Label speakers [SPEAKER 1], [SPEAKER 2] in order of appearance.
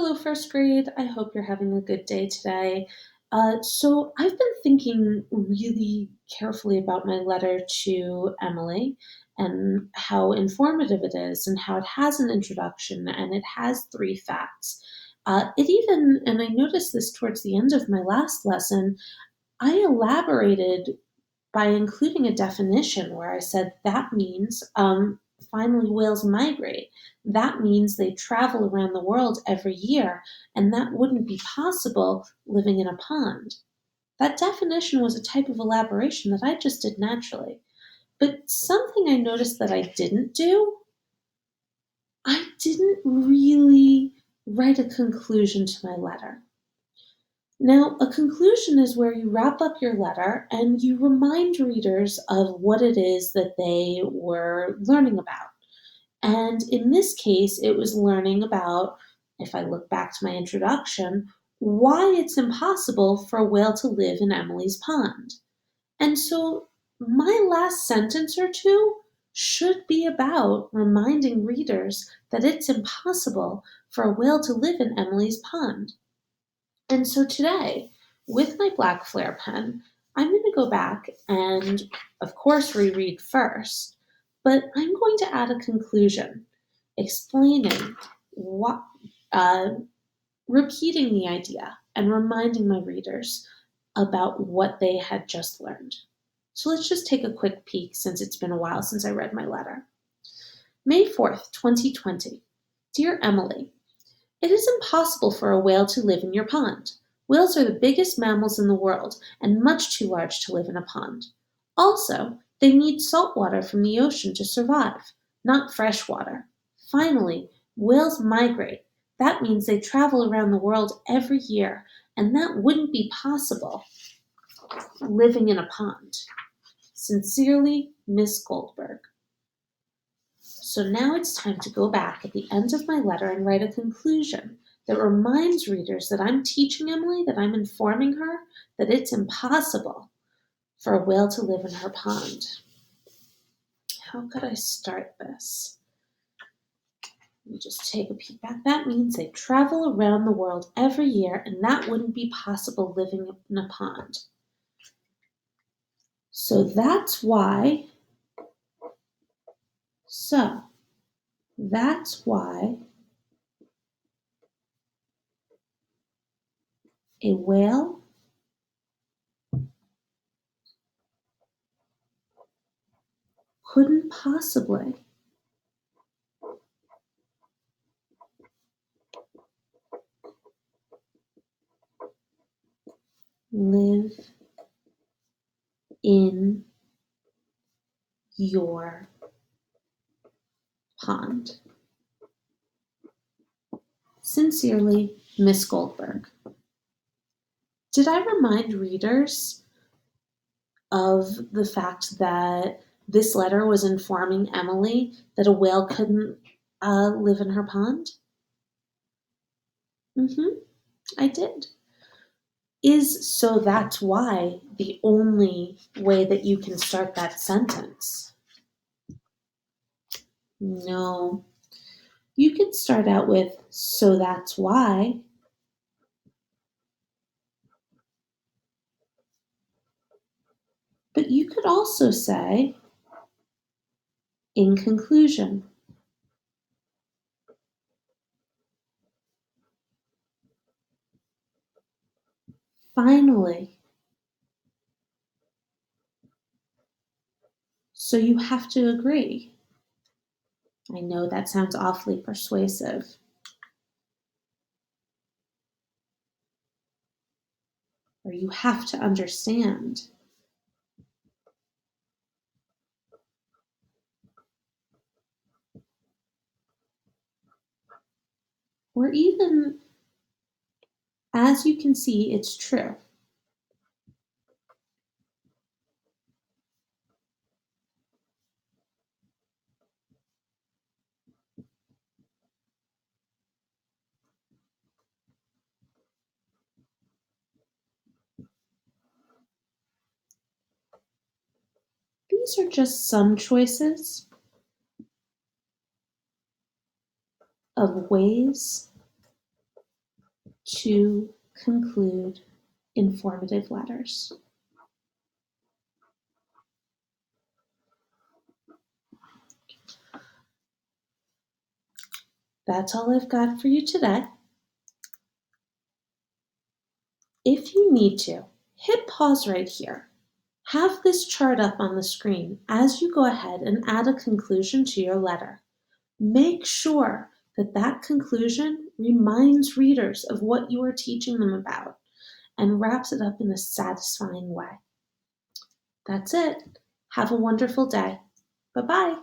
[SPEAKER 1] Hello, first grade. I hope you're having a good day today. So, I've been thinking really carefully about my letter to Emily and how informative it is, and how it has an introduction and it has three facts. And I noticed this towards the end of my last lesson, I elaborated by including a definition where I said that means finally whales migrate. That means they travel around the world every year, and that wouldn't be possible living in a pond. That definition was a type of elaboration that I just did naturally. But something I noticed that I didn't do, I didn't really write a conclusion to my letter. Now, a conclusion is where you wrap up your letter and you remind readers of what it is that they were learning about. And in this case, it was learning about, if I look back to my introduction, why it's impossible for a whale to live in Emily's pond. And so my last sentence or two should be about reminding readers that it's impossible for a whale to live in Emily's pond. And so today, with my black flare pen, I'm going to go back and, of course, reread first, but I'm going to add a conclusion explaining what, uh, repeating the idea and reminding my readers about what they had just learned. So let's just take a quick peek since it's been a while since I read my letter. May 4th, 2020. Dear Emily, it is impossible for a whale to live in your pond. Whales are the biggest mammals in the world and much too large to live in a pond. Also, they need salt water from the ocean to survive, not fresh water. Finally, whales migrate. That means they travel around the world every year, and that wouldn't be possible living in a pond. Sincerely, Miss Goldberg. So now it's time to go back at the end of my letter and write a conclusion that reminds readers that I'm teaching Emily, that I'm informing her that it's impossible for a whale to live in her pond. How could I start this? Let me just take a peek back. That means they travel around the world every year, and that wouldn't be possible living in a pond. So that's why, so that's why a whale couldn't possibly live in your pond. Sincerely, Miss Goldberg. Did I remind readers of the fact that this letter was informing Emily that a whale couldn't live in her pond? I did. Is so that's why the only way that you can start that sentence? No. You could start out with, so that's why. But you could also say, in conclusion. Finally. So you have to agree. I know that sounds awfully persuasive. Or you have to understand. Or even, as you can see, it's true. These are just some choices of ways to conclude informative letters. That's all I've got for you today. If you need to, hit pause right here. Have this chart up on the screen as you go ahead and add a conclusion to your letter. Make sure that that conclusion reminds readers of what you are teaching them about and wraps it up in a satisfying way. That's it. Have a wonderful day. Bye-bye.